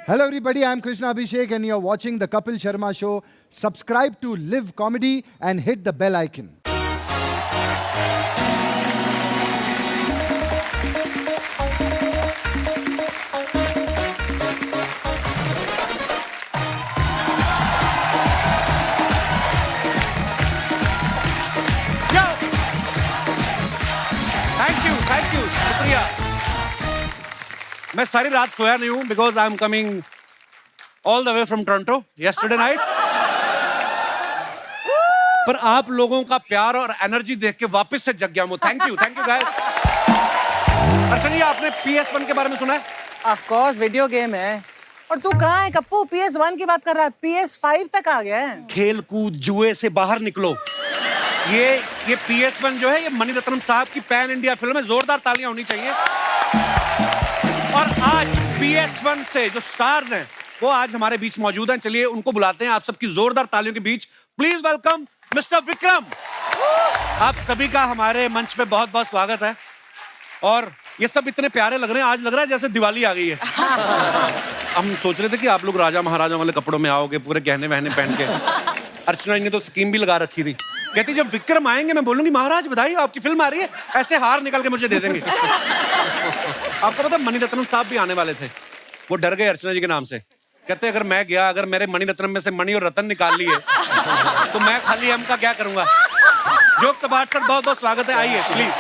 Hello everybody, I'm Krishna Abhishek and you're watching the Kapil Sharma Show. Subscribe to Live Comedy and hit the bell icon. Thank you शुक्रिया। मैं सारी रात सोया नहीं हूं because I am coming all the way from Toronto yesterday night. पर आप लोगों का प्यार और एनर्जी देख के वापस से जग गया हूं। Thank you guys. Archana ji, आपने PS1 के बारे में सुना है? ऑफ कोर्स, वीडियो गेम है। और तू कहाँ है कप्पू? PS1 की बात कर रहा है, PS5 तक आ गया है। खेल कूद जुए से बाहर निकलो। ये PS1 जो है, ये मणिरत्नम साहब की पैन इंडिया फिल्म है। जोरदार तालियां होनी चाहिए। और आज PS1 से जो स्टार्स हैं वो आज हमारे बीच मौजूद हैं। चलिए उनको बुलाते हैं आप सबकी जोरदार तालियों के बीच। Please welcome mister Vikram. आप सभी का हमारे मंच पे बहुत बहुत स्वागत है। और ये सब इतने प्यारे लग रहे हैं, आज लग रहा है जैसे दिवाली आ गई है। हम सोच रहे थे कि आप लोग राजा महाराजा वाले कपड़ों में आओगे, पूरे गहने वहने पहन के। अर्चना जी ने तो स्कीम भी लगा रखी थी, कहती जब विक्रम आएंगे मैं बोलूंगी महाराज बधाई आपकी फिल्म आ रही है, ऐसे हार निकल के मुझे दे देंगे। आपको पता मणिरत्नम साहब भी आने वाले थे, वो डर गए अर्चना जी के नाम से। कहते अगर मैं गया, अगर मेरे मणिरत्नम में से मणि और रतन निकाल लिए तो मैं खाली हम का क्या करूंगा। जोक सबाट सर, बहुत बहुत स्वागत है, आइए प्लीज।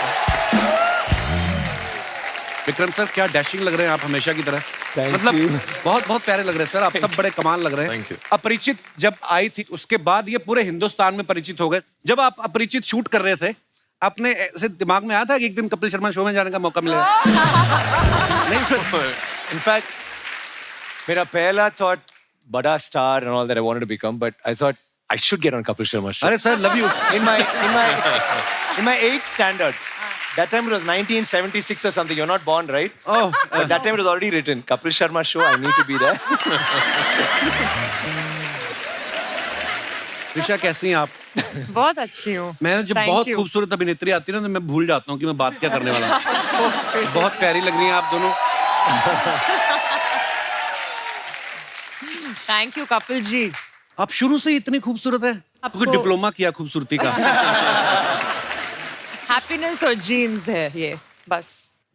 विक्रम सर, क्या डैशिंग लग रहे हैं आप हमेशा की तरह। मतलब बहुत बहुत प्यारे लग रहे हैं सर, आप सब बड़े कमाल लग रहे हैं। अपरिचित जब आई थी उसके बाद ये पूरे हिंदुस्तान में परिचित हो गए। जब आप अपरिचित शूट कर रहे थे, अपने ऐसे दिमाग में आया था कि एक दिन कपिल शर्मा शो में जाने का मौका मिलेगा? नहीं सर, इनफैक्ट मेरा पहला थॉट बड़ा star and all that I wanted to become, but I thought I should get on Kapil Sharma show. अरे sir, love you. In my 8th standard. That time it was 1976 or something. You're not born, right? Oh, but that time it was already written. Kapil Sharma show. I need to be there. Risha कैसी हैं आप? बहुत अच्छी हूँ। मैं जब बहुत खूबसूरत अभिनेत्री आती है ना तो मैं भूल जाता हूँ कि मैं बात क्या करने वाला हूँ। बहुत प्यारी लग रही हैं आप दोनों। Thank you Kapil ji. आप शुरू से इतनी खूबसूरत है, आपको डिप्लोमा किया खूबसूरती का। हैप्पीनेस और जीन्स है ये, बस।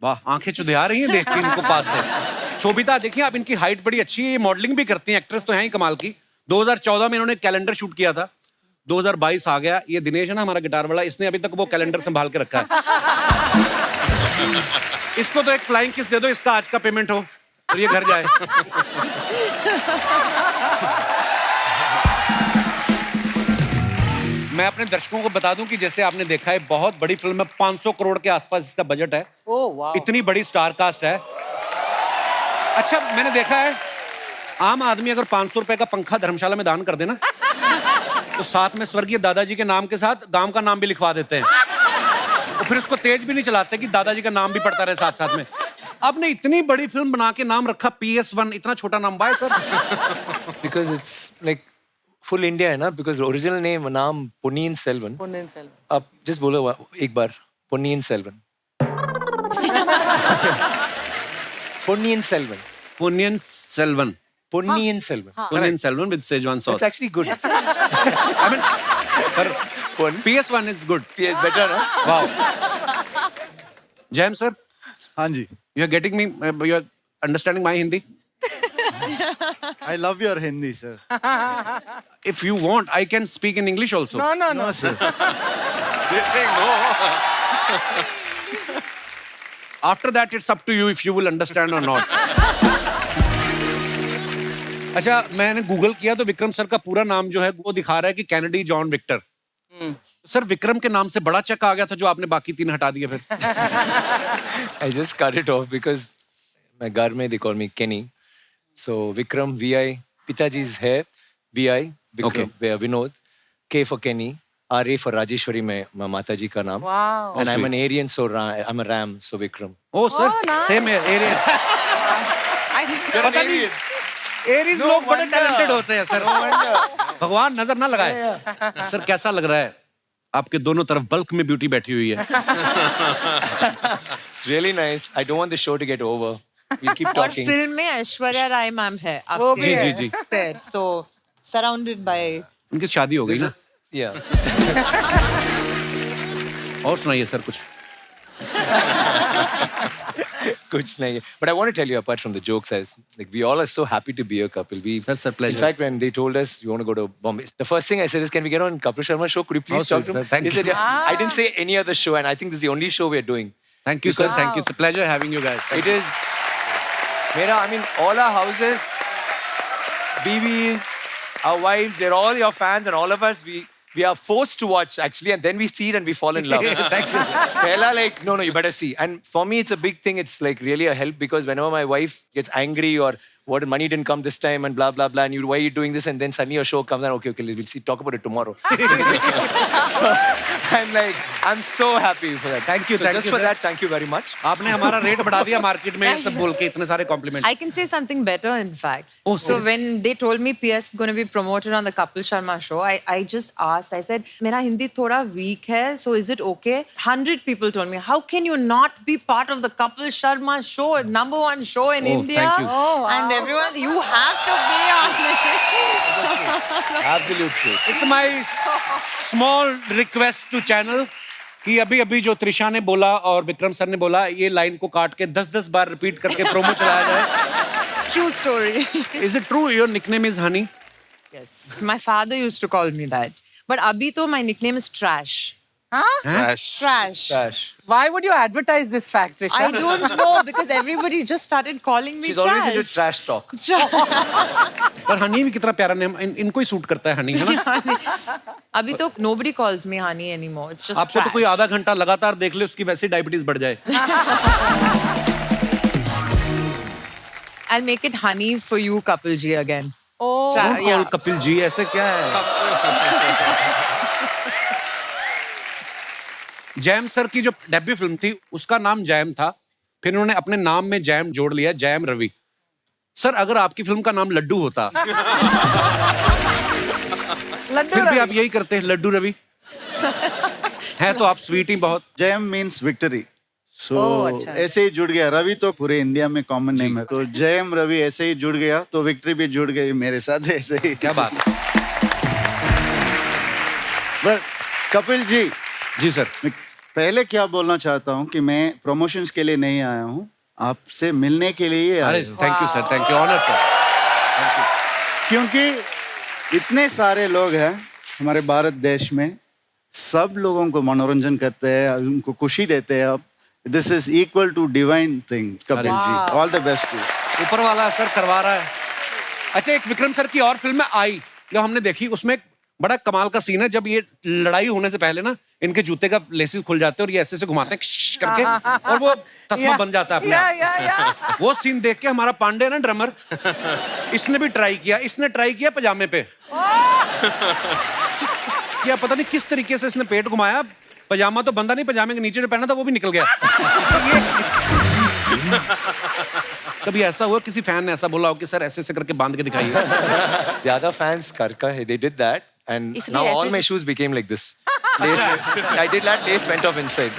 वाह, आंखें चुधिया रही हैं देख के इनको पास से। शोभिता देखिए आप, इनकी हाइट बड़ी अच्छी है, ये मॉडलिंग भी करती हैं, एक्ट्रेस तो हैं ही कमाल की। 2014 में इन्होंने कैलेंडर शूट किया था, 2022 आ गया। ये दिनेश है ना हमारा गिटार वाला, इसने अभी तक वो कैलेंडर संभाल के रखा है। इसको तो एक फ्लाइंग किस दे दो, इसका आज का पेमेंट हो और ये घर जाए। मैं अपने दर्शकों को बता दूं कि जैसे आपने देखा है बहुत बड़ी फिल्म है, 500 करोड़ के आसपास इसका बजट है। ओह वाह, इतनी बड़ी स्टार कास्ट है। अच्छा, मैंने देखा है आम आदमी अगर 500 रुपए का पंखा धर्मशाला में दान कर देना तो साथ में स्वर्गीय दादाजी के नाम के साथ गांव का नाम भी लिखवा देते हैं, और फिर उसको तेज भी नहीं चलाते कि दादाजी का नाम भी पड़ता रहे साथ साथ में। आपने इतनी बड़ी फिल्म बना के नाम रखा PS1, इतना छोटा नाम बाय sir? Because it's like full India है ना, because original name नाम पुनीन सेल्वन. पुनीन सेल्वन। आप just बोलो एक बार, पुनीन Selvan. पुनीन Selvan. Ponniyin Selvan. पुनीन Selvan. Ponniyin Selvan with Szechuan sauce. It's actually good. I mean, PS1 is good. PS better ना? Wow. Jayam sir, हाँ जी, you are getting me, you are understanding my Hindi? I love your Hindi, sir. If you want, I can speak in English also. No, sir. They're saying no. After that, it's up to you if you will understand or not. अच्छा, मैंने Google किया तो Vikram sir का पूरा नाम जो है वो दिखा रहा है कि Kennedy John Victor. Sir, Vikram के नाम से बड़ा चेक आ गया था जो आपने बाकी 3 हटा दिए फिर। I just cut it off because my घर में they call me Kenny. So Vikram VI, पिताजी's है VI, Vikram Vinod, K for Kenny, RA for Rajeshwari में माता जी का नाम. Wow. And I'm an Aryan, so I'm a Ram, so Vikram. Oh sir, nice. same है, Aryan। पता नहीं, Aries लोग बड़े टैलेंटेड होते हैं सर। भगवान नजर ना लगाए। सर, कैसा लग रहा है? आपके दोनों तरफ बल्क में ब्यूटी बैठी हुई है। It's really nice. I don't want the show to get over. we'll keep और talking. फिल्म में ऐश्वर्या राय मैम है वो भी है। जी सो सराउंडेड बाय उनकी शादी हो गई ना Yeah. और सुनाइए सर कुछ Kuch nahi hai. But I want to tell you, apart from the jokes, as like we all are so happy to be a couple. Sir, pleasure. In fact, when they told us you want to go to Bombay, the first thing I said is, "Can we get on Kapil Sharma show? Could you please Oh, talk sir, to him?" sir, thank They said, you. "Yeah." I didn't say any other show, and I think this is the only show we're doing. Thank you sir thank you it's a pleasure having you guys It is, Mera, I mean, all our houses, BBs, our wives, they're all your fans, and all of us, we are forced to watch actually, and then we see it and we fall in love. Thank you. Pehla, like, no, you better see. And for me, it's a big thing. It's like really a help because whenever my wife gets angry or what money didn't come this time and blah blah blah, and why are you doing this? And then suddenly your show comes and okay, we'll see, talk about it tomorrow. So, I'm like, I'm so happy for that. Thank you, So thank just you, for sir. that, thank you very much. आपने हमारा rate बढ़ा दिया market में सब बोल के इतने सारे complement I can say something better, in fact. Oh, so when they told me PS is going to be promoted on the Kapil Sharma show, I just asked. I said, "मेरा हिंदी थोड़ा weak है, so is it okay?" 100 people told me, "How can you not be part of the Kapil Sharma show, #1 show in Oh, India?" thank you. Oh, wow. And everyone, you have to be on it. Absolute truth. It's my small request to channel कि अभी अभी जो त्रिशा ने बोला और Vikram sir ने बोला ये लाइन को काट के 10-10 बार रिपीट करके प्रोमो चलाया जाए True story. Is it true your nickname is Honey Yes, my father used to call me that. But abhi to my nickname is Trash. Huh? Trash. Gosh. Why would you advertise this fact, Trisha? I don't know because everybody just started calling me She's Trash. always into trash talk. पर हनी भी कितना प्यारा name इनको ही suit करता है हनी है ना अभी तो nobody calls me honey anymore. It's just आपको तो Trash. कोई आधा घंटा लगातार देख ले उसकी वैसे डायबिटीज बढ़ जाए I'll make it honey for you, Kapil ji, again. Oh. Don't call Kapil ji ऐसे क्या है जैम सर की जो डेब्यू फिल्म थी उसका नाम जैम था फिर उन्होंने अपने नाम में जैम जोड़ लिया जैम रवि सर अगर आपकी फिल्म का नाम लड्डू होता लड्डू फिर भी रवि। आप यही करते हैं लड्डू रवि है तो आप स्वीट ही बहुत जयम मीन्स विक्ट्री सो अच्छा। ऐसे ही जुड़ गया रवि तो पूरे इंडिया में कॉमन नेम है तो जयम रवि ऐसे ही जुड़ गया तो विक्ट्री भी जुड़ गई मेरे साथ ऐसे ही क्या बात है पर कपिल जी जी सर मैं पहले क्या बोलना चाहता हूँ कि मैं प्रमोशंस के लिए नहीं आया हूँ आपसे मिलने के लिए ही अरे आया हूँ। Thank you sir thank you honour sir क्योंकि इतने सारे लोग हैं हमारे भारत देश में सब लोगों को मनोरंजन करते हैं उनको खुशी देते हैं आप this is equal to divine thing Kapil ji all the best to ऊपर वाला सर करवा रहा है अच्छा एक विक्रम सर की और फिल्म है आई जो हमने देखी उसमें एक बड़ा कमाल का सीन है जब ये लड़ाई होने से पहले ना इनके जूते का लेसिस खुल जाते हैं और ये ऐसे से घुमाते हैं करके और वो चश्मा बन जाता है अपने आप। या वो सीन देख के हमारा पांडे ना ड्रमर इसने भी ट्राई किया इसने ट्राई किया पजामे पे क्या पता नहीं किस तरीके से इसने पेट घुमाया पजामा तो बंदा नहीं पजामे के नीचे जो पहना था वो भी निकल गया कभी ऐसा हुआ किसी फैन ने ऐसा बोला हो कि सर ऐसे ऐसे करके बांध के दिखाइए The other fans, Karka, they did that, and इसलिए now all ऐसे- my shoes became like this. Lace, I did that. Lace went off inside.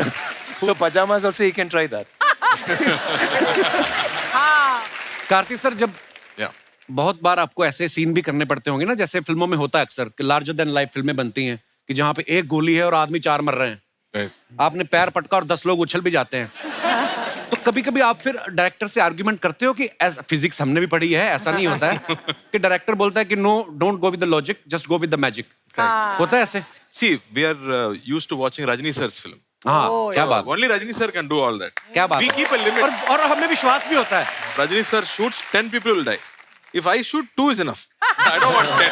So pajamas also, he can try that. Kartik sir जब बहुत बार आपको ऐसे scene भी करने पड़ते होंगे ना जैसे फिल्मों में होता है अक्सर कि लार्जर देन लाइफ फिल्में बनती हैं कि जहाँ पे एक गोली है और आदमी 4 मर रहे हैं आपने पैर पटका और 10 लोग उछल भी जाते हैं तो कभी कभी आप फिर डायरेक्टर से आर्ग्यूमेंट करते हो कि फिजिक्स हमने भी पढ़ी है ऐसा नहीं होता है कि डायरेक्टर बोलता है कि no don't go with the logic just go with the magic होता है ऐसे See, we are used to watching Rajini sir's film. हाँ क्या बात Only Rajini sir can do all that. क्या बात We है? keep a limit. और हमें विश्वास भी होता है Rajini sir shoots, 10 people will die. If I shoot, 2 is enough. I don't want 10.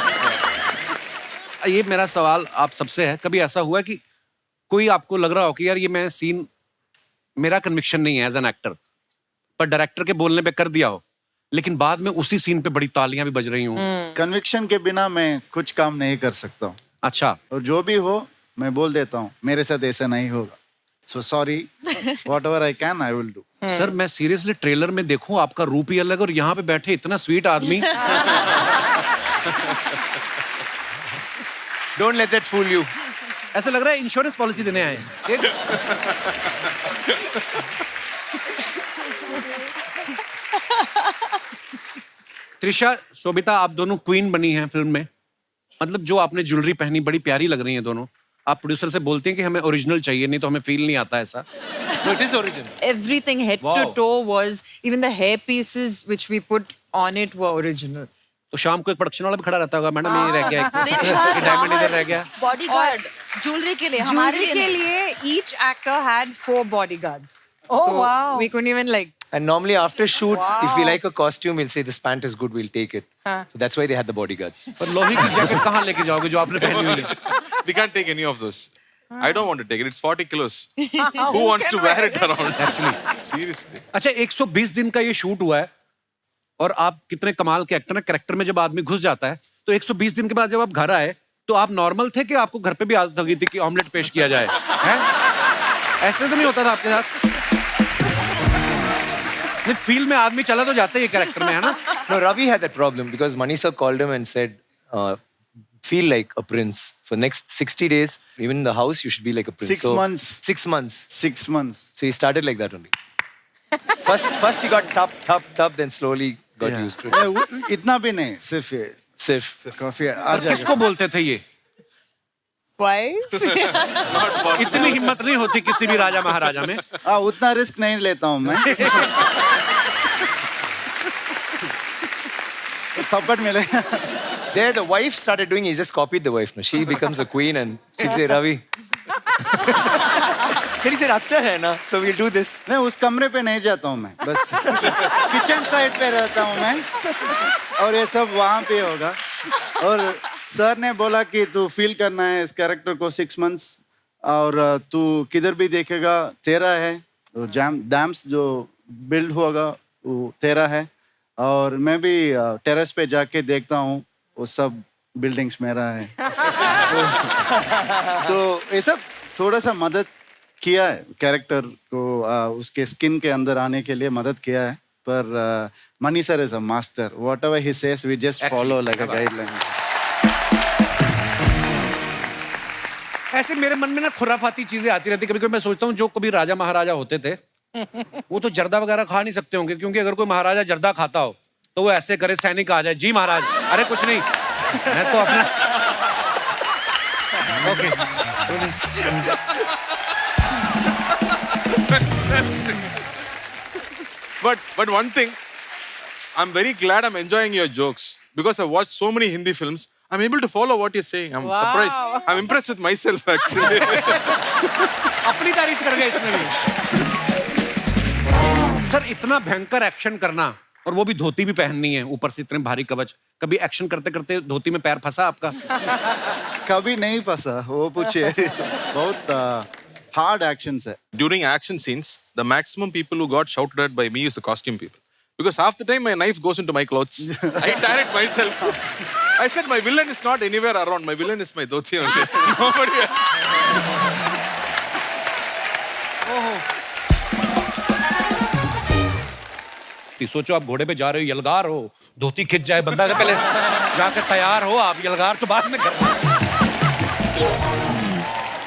ये मेरा सवाल आप सबसे है कभी ऐसा हुआ कि कोई आपको लग रहा हो कि यार ये मैं सीन मेरा कन्विक्शन नहीं है एज एन एक्टर पर डायरेक्टर के बोलने पे कर दिया हो लेकिन बाद में उसी सीन पे बड़ी तालियां भी बज रही हूँ कन्विक्शन के बिना मैं कुछ काम नहीं कर सकता हूँ अच्छा और जो भी हो मैं बोल देता हूँ मेरे साथ ऐसा नहीं होगा so sorry what ever I can I will do sir मैं सीरियसली ट्रेलर में देखूं आपका रूप ही अलग और यहाँ पे बैठे इतना स्वीट आदमी Don't let that fool you. ऐसा लग रहा है इंश्योरेंस पॉलिसी देने आए हैं। त्रिशा, शोभिता, आप दोनों क्वीन बनी हैं फिल्म में। मतलब जो आपने ज्वेलरी पहनी बड़ी प्यारी लग रही है दोनों। आप प्रोड्यूसर से बोलते हैं कि हमें ओरिजिनल चाहिए, नहीं तो हमें फील नहीं आता ऐसा। No, it is original. Everything head to Wow. toe was, even the hair pieces which we put on it were original. तो शाम को एक प्रोडक्शन वाला भी खड़ा रहता होगा, मैडम ये रह गया, दिन भर ये डायमंड इधर रह गया। बॉडीगार्ड ज्वेलरी के लिए हमारे Jewelry लिए के लिए each actor had 4 bodyguards. Oh, so wow. we couldn't even like. And normally after shoot, if we like a costume, we'll say this pant is good, we'll take it. So that's why they had the bodyguards. पर लोही की jacket कहाँ लेके जाओगे जो आपने पहनी हुई है? We can't take any of those. I don't want to take it. It's 40 kilos. Who wants to wear it around? Actually, seriously. अच्छा, 120 दिन का ये शूट हुआ है और आप कितने कमाल के एक्टर हैं। कैरेक्टर में जब आदमी घुस जाता है तो 120 दिन के बाद जब आप घर आए तो आप नॉर्मल थे कि आपको घर पे भी आदत हो गई थी कि ऑमलेट पेश किया जाए? हैं? ऐसे तो नहीं होता था आपके साथ? नहीं, फील्ड में आदमी चला तो जाता है ये कैरेक्टर में, है ना? No, Ravi had that problem because Mani sir called him and said, feel like a prince. For next 60 days, even in the house, you should be like a prince. 6 months. 6 months. 6 months. So he started like that only. First he got top, then slowly got Yeah. used to it. इतना भी नहीं, सिर्फ ये Sif. काफी आ जाएगा। किसको बोलते थे ये? Wife? इतनी हिम्मत नहीं होती किसी भी राजा महाराजा में। हाँ, उतना रिस्क नहीं लेता हूँ मैं। थप्पड़ मिलेगा। There the wife started doing, he just copied the wife. No? She becomes a queen and she'd say, Ravi. Then he said, अच्छा है ना, so we'll do this. नहीं, उस कमरे पे नहीं जाता हूँ मैं, बस किचन साइड पे रहता हूँ मैं और ये सब वहाँ पे होगा। और सर ने बोला कि तू फील करना है इस कैरेक्टर को 6 months और तू किधर भी देखेगा तेरा है, तो डैम्स जो बिल्ड होगा वो तेरा है और मैं भी टेरेस पे जाके देखता हूँ वो सब बिल्डिंग्स मेरा है। सो ये सब थोड़ा सा मदद किया है कैरेक्टर को उसके स्किन के अंदर आने के लिए मदद किया है, पर Mani sir is a master. Whatever he says we just follow like a guideline. ऐसे मेरे मन में ना खुराफाती चीजें आती रहती, कभी कभी मैं सोचता हूँ जो कभी राजा महाराजा होते थे वो तो जर्दा वगैरह खा नहीं सकते होंगे, क्योंकि अगर कोई महाराजा जर्दा खाता हो तो वो ऐसे करे, सैनिक आ जाए, जी महाराज, अरे कुछ नहीं, मैं तो अपना okay. But one thing, I'm very glad I'm enjoying your jokes because I've watched so many Hindi films. I'm able to follow what you're saying. I'm surprised. I'm impressed with myself actually. अपनी तारीफ कर गए इसमें भी। Sir, इतना भयंकर action करना और वो भी धोती भी पहननी है, ऊपर से इतने भारी कवच, कभी एक्शन करते करते धोती में पैर फंसा आपका? कभी नहीं फंसा, वो पूछिए। बहुत हार्ड एक्शन है। During action scenes, the maximum people who got shouted at by me is the costume people. Because half the time my knife goes into my clothes. I tear it myself. I said my villain is not anywhere around. My villain is my dhoti only. Nobody else. सोचो आप घोड़े पे जा रहे हो, यलगार हो, धोती खिंच जाए बंदा, के पहले जाकर तैयार हो आप, यलगार तो बाद में कर।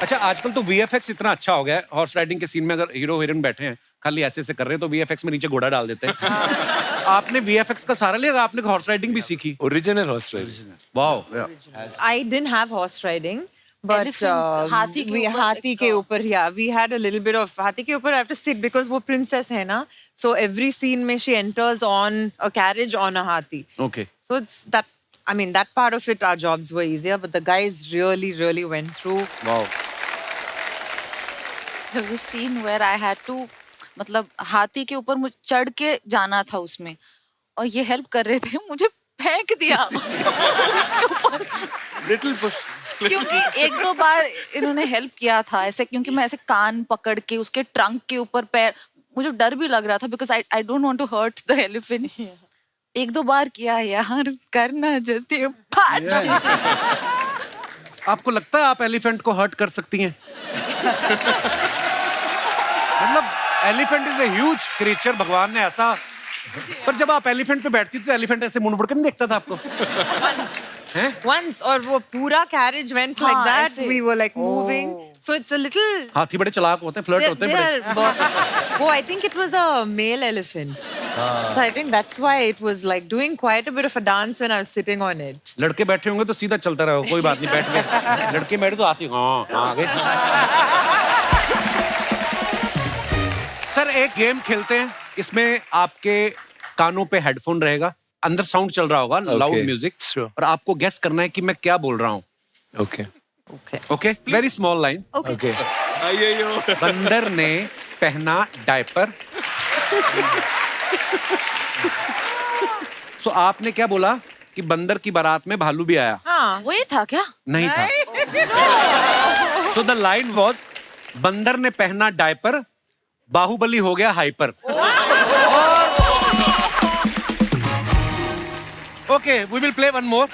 अच्छा, आजकल तो VFX इतना अच्छा हो गया है, हॉर्स राइडिंग के सीन में अगर हीरो हीरोइन बैठे हैं खाली ऐसे ऐसे कर रहे हैं तो VFX में नीचे घोड़ा डाल देते हैं। आपने VFX का सहारा लिया, आपने हॉर्स राइडिंग भी सीखी? Original horse riding. Wow. I didn't have horse riding. But Elephant, हाथी के we ऊपर हाथी एक, के ऊपर, yeah, we had a little bit of हाथी के ऊपर I have to sit because वो princess है ना, so every scene में she enters on a carriage on a हाथी. Okay. So it's that, I mean, that part of it our jobs were easier, but the guys really went through. Wow. there was a scene where I had to मतलब हाथी के ऊपर मुझे चढ़ के जाना था उसमें और ये हेल्प कर रहे थे, मुझे फेंक दिया उसके ऊपर। Little push. क्योंकि 1-2 बार इन्होंने हेल्प किया था ऐसे, क्योंकि मैं ऐसे कान पकड़ के उसके ट्रंक के ऊपर पैर, मुझे डर भी लग रहा था because I don't want to hurt the elephant. 1-2 बार किया यार, करना जल्दी फाट। आपको लगता है आप एलिफेंट को हर्ट कर सकती हैं? मतलब elephant is a huge creature, भगवान ने ऐसा, पर जब आप एलिफेंट पे बैठती थी तो एलिफेंट ऐसे मुड़ मुड़ कर नहीं देखता था आपको? Once, or वो पूरा carriage went like हाँ, that. ऐसे। We were like moving. So it's a little. हाथी बड़े चालाक होते हैं, फ्लर्ट होते हैं बड़े। Oh, I think it was a male elephant. So I think that's why it was like doing quite a bit of a dance when I was sitting on it. लड़के बैठे होंगे तो सीधा चलता रहो, कोई बात नहीं, बैठ गए। लड़के बैठे तो हाथी आगे। सर एक गेम खेलते हैं, इसमें आपके कानों पे हेडफोन रहेगा, अंदर साउंड चल रहा होगा, लाउड म्यूजिक, sure. और आपको गेस करना है कि मैं क्या बोल रहा हूँ। Okay. Okay, very small line. Okay. बंदर ने पहना डायपर। सो आपने क्या बोला कि बंदर की बारात में भालू भी आया? वही था क्या? नहीं था। सो द लाइन वाज बंदर ने पहना डायपर, बाहुबली हो गया hyper. Okay, we will play one more.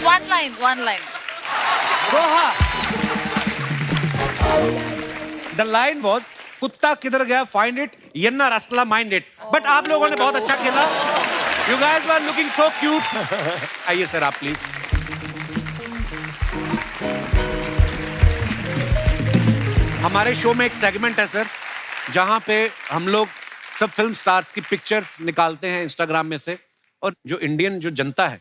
One line. The line was कुत्ता किधर गया, फाइंड इट, यन्ना रसकला माइंड इट। बट आप लोगों ने बहुत अच्छा खेला। You guys were looking so cute. आइए सर आप प्लीज। हमारे शो में एक सेगमेंट है सर, जहां पे हम लोग सब फिल्म स्टार्स की पिक्चर्स निकालते हैं इंस्टाग्राम में से, और जो इंडियन जो जनता है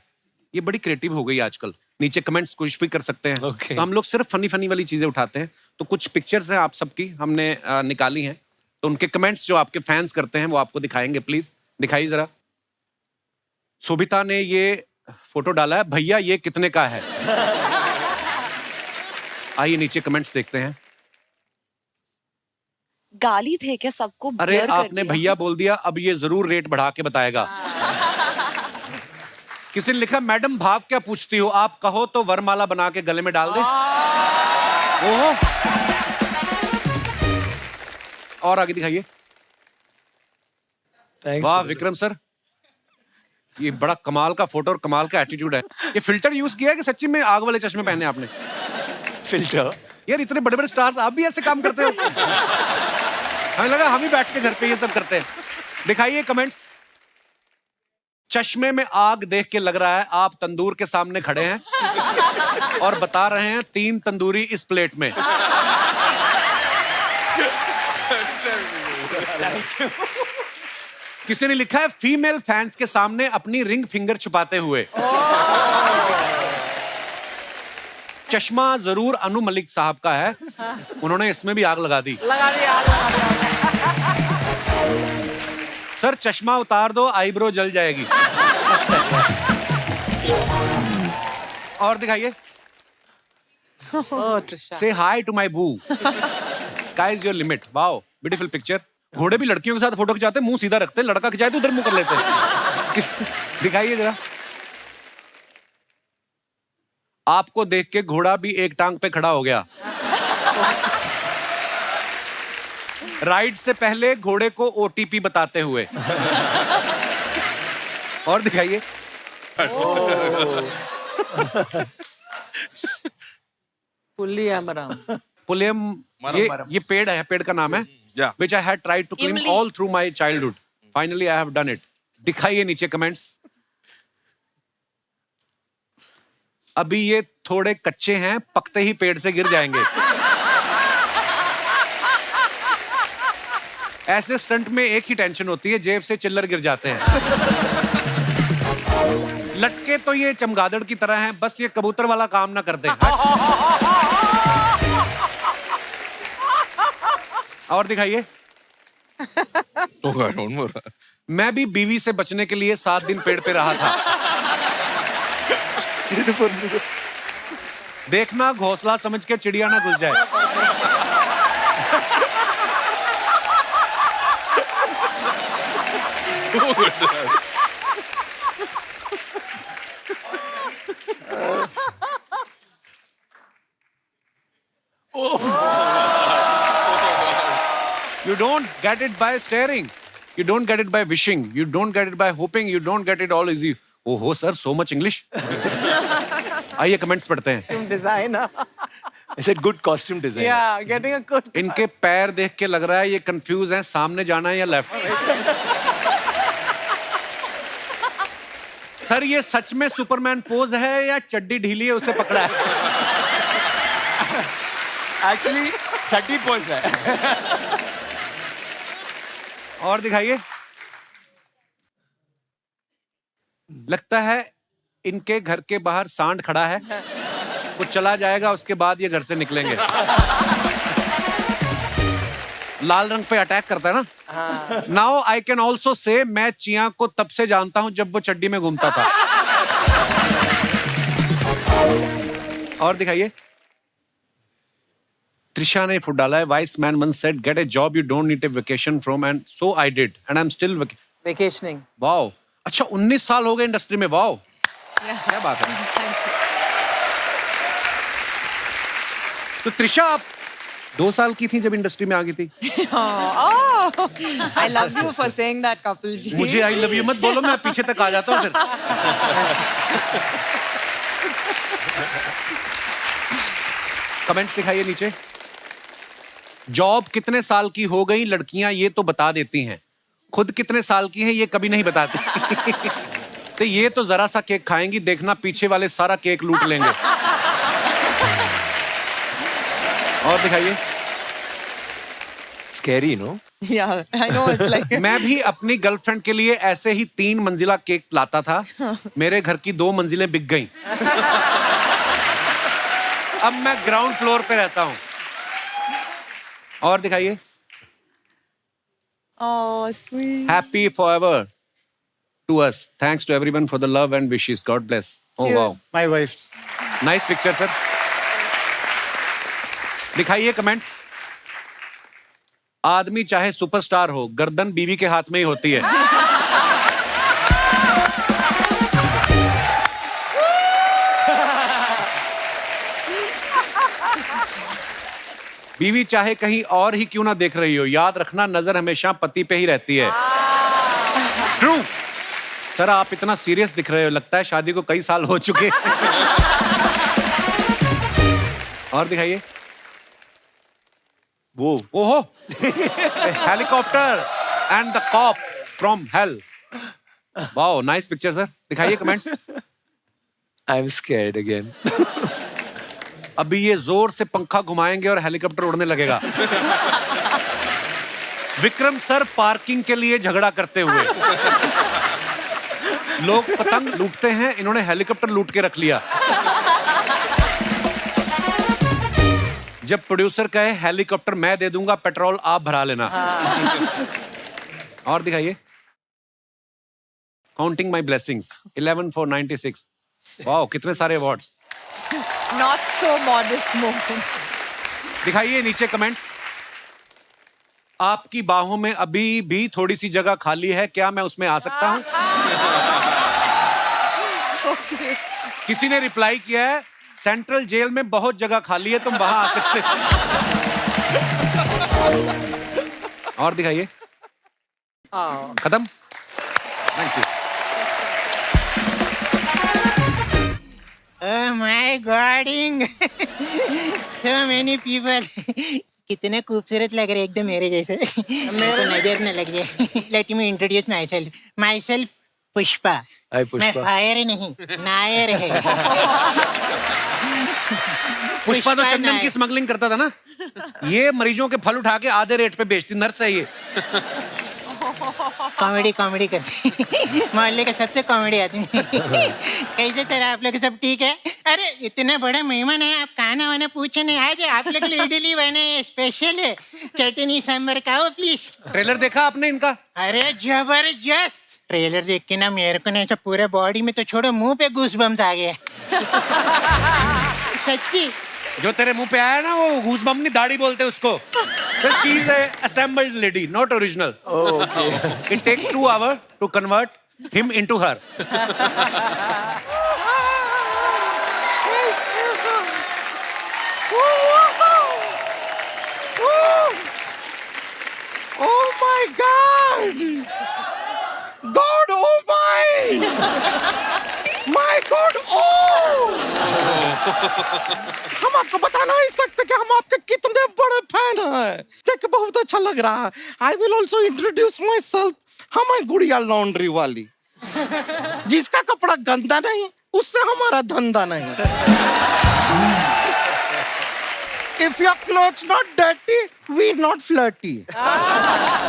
ये बड़ी क्रिएटिव हो गई आजकल, नीचे कमेंट्स कुछ भी कर सकते हैं। Okay. तो हम लोग सिर्फ फनी वाली चीजें उठाते हैं। तो कुछ पिक्चर्स हैं आप सबकी हमने निकाली हैं, तो उनके कमेंट्स जो आपके फैंस करते हैं वो आपको दिखाएंगे। प्लीज दिखाइए जरा। शोभिता ने ये फोटो डाला है, भैया ये कितने का है? आइए नीचे कमेंट्स देखते हैं। गाली थे क्या सबको? अरे blur कर आपने दिया। भैया बोल दिया, अब ये जरूर रेट बढ़ा के बताएगा। किसी ने लिखा, मैडम भाव क्या पूछती हो, आप कहो तो वरमाला बना के गले में डाल दे। ओहो, और आगे दिखाइए। Thanks. वाह विक्रम सर, ये बड़ा कमाल का फोटो और कमाल का एटीट्यूड है। ये फिल्टर यूज किया है कि सच्ची में आग वाले चश्मे पहने आपने? Filter. यार इतने बड़े बड़े स्टार्स आप भी ऐसे काम करते हो? हमें लगा हम ही बैठ के घर पे ये सब करते हैं। दिखाइए कमेंट्स। चश्मे में आग देख के लग रहा है आप तंदूर के सामने खड़े हैं और बता रहे हैं 3 तंदूरी इस प्लेट में। किसी ने लिखा है, फीमेल फैंस के सामने अपनी रिंग फिंगर छुपाते हुए। चश्मा जरूर अनु मलिक साहब का है, उन्होंने इसमें भी आग लगा दी। सर चश्मा उतार दो, आईब्रो जल जाएगी। और दिखाइए। से हाई टू माई बू, sky is your limit. Wow beautiful picture. घोड़े भी लड़कियों के साथ फोटो खिंचाते हैं, मुंह सीधा रखते हैं, लड़का खिंचाए तो उधर मुंह कर लेते हैं। दिखाइए जरा। आपको देख के घोड़ा भी एक टांग पे खड़ा हो गया। राइड से पहले घोड़े को ओटीपी बताते हुए। और दिखाइए। पुलियम, ये पेड़ है, पेड़ का नाम है। Which I had tried to climb all through my childhood. Finally, I have done it. दिखाइए नीचे कमेंट्स। अभी ये थोड़े कच्चे हैं, पकते ही पेड़ से गिर जाएंगे। ऐसे स्टंट में एक ही टेंशन होती है, जेब से चिल्लर गिर जाते हैं। लटके तो ये चमगादड़ की तरह हैं, बस ये कबूतर वाला काम ना कर दे। और दिखाइए। मैं भी बीवी से बचने के लिए 7 दिन पेड़ पे रहा था। देखना घोंसला समझ के चिड़िया ना घुस जाए। You don't get it by staring. You don't get it by wishing. You don't get it by hoping. You don't get it all easy. Oh ho sir, so much English. आइए कमेंट्स पढ़ते हैं। Designer. I said good costume design. Yeah, getting a good. इनके पैर देख के लग रहा है ये कंफ्यूज हैं, सामने जाना है या लेफ्ट। सर ये सच में सुपरमैन पोज है या चड्डी ढीली है उसे पकड़ा है? एक्चुअली छठी पोज है. और दिखाइए. लगता है इनके घर के बाहर सांड खड़ा है. वो चला जाएगा उसके बाद ये घर से निकलेंगे. लाल रंग पे अटैक करता है ना. Now I can also say मैं चिया को तब से जानता हूं जब वो चड्डी में घूमता था. और दिखाइए. त्रिशा ने फुट डाला है. Vice man once said get a job you don't need a vacation from and so I did and I'm still vacationing. Wow. अच्छा 19 साल हो गए इंडस्ट्री में. वाओ क्या बात है. तो त्रिशा आप 2 साल की थी जब इंडस्ट्री में आ गई थी. Oh, I love you for saying that, Kapil ji. मुझे आई लव यू मत बोलो, मैं पीछे तक आ जाता हूँ फिर. कमेंट्स दिखाइए नीचे. जॉब कितने साल की हो गई लड़कियां ये तो बता देती हैं, खुद कितने साल की हैं ये कभी नहीं बताती. तो ये तो जरा सा केक खाएंगी, देखना पीछे वाले सारा केक लूट लेंगे. और दिखाइए. Scary, no? Yeah, I know it's like. मैं भी अपनी गर्लफ्रेंड के लिए ऐसे ही 3 मंजिला केक लाता था. मेरे घर की 2 मंजिलें बिक गईं. अब मैं ग्राउंड फ्लोर पे रहता हूँ. और दिखाइए. Oh, sweet. Happy forever to us. Thanks to everyone for the love and wishes. God bless. Oh wow. My wife. Nice picture, sir. दिखाइए कमेंट्स. आदमी चाहे सुपरस्टार हो, गर्दन बीवी के हाथ में ही होती है. बीवी चाहे कहीं और ही क्यों ना देख रही हो, याद रखना नजर हमेशा पति पे ही रहती है. ट्रू. सर आप इतना सीरियस दिख रहे हो, लगता है शादी को कई साल हो चुके. और दिखाइए. वो ओहो. Helicopter and the cop from hell. Wow nice picture sir. दिखाइए कमेंट्स. I'm scared again. अभी ये जोर से पंखा घुमाएंगे और हेलीकॉप्टर उड़ने लगेगा. विक्रम सर पार्किंग के लिए झगड़ा करते हुए. लोग पतंग लूटते हैं, इन्होंने हेलीकॉप्टर लूट के रख लिया. जब प्रोड्यूसर कहे हेलीकॉप्टर मैं दे दूंगा, पेट्रोल आप भरा लेना. और दिखाइए. Counting my blessings 11 for 96. Wow कितने सारे awards. Not so modest moment. दिखाइए नीचे कमेंट्स. आपकी बाहों में अभी भी थोड़ी सी जगह खाली है, क्या मैं उसमें आ सकता हूं? किसी ने रिप्लाई किया है सेंट्रल जेल में बहुत जगह खाली है, तुम वहां आ सकते हो. और दिखाइए. खत्म. Thank you. Oh my God! So many people. कितने खूबसूरत लग रहे एकदम मेरे जैसे. मेरे नजर न लग जाए. Let me introduce myself. Myself Pushpa. Hi, Pushpa. मैं फायर नहीं, नायर है. पुष्पा तो चंदन की स्मगलिंग करता था ना. ये मरीजों के फल उठा के आधे रेट पे बेचती. नर्स है ये. कॉमेडी करती. मोहल्ले का सबसे कॉमेडी आदमी. कैसे सर आप लोग सब ठीक है? अरे इतना बड़ा मेहमान है, आप खाना वाना पूछे नहीं. आज आप लोग के लिए इडली बने स्पेशल है, चटनी सांभर खाओ प्लीज. ट्रेलर देखा आपने इनका? अरे जबरदस्त. ट्रेलर देख के ना मेरे को ना ऐसा पूरे बॉडी में तो छोड़ो मुंह पे गूज़बम्स आ गए. सच्ची. जो तेरे मुंह पे आया ना वो गूज़बम्प नहीं, दाढ़ी बोलते उसको. So she is a assembled lady, not original. Oh, okay. It takes 2 hours to convert him into her. Oh my God! God, oh my! My God, oh! हम आपको बता नहीं सकते कि हम आपके कितने बड़े फैन हैं. देख के बहुत अच्छा लग रहा है. I will also introduce my self. हम हैं गुड़िया लॉन्ड्री वाली. जिसका कपड़ा गंदा नहीं उससे हमारा धंधा नहीं. If your clothes not dirty, we not flirty.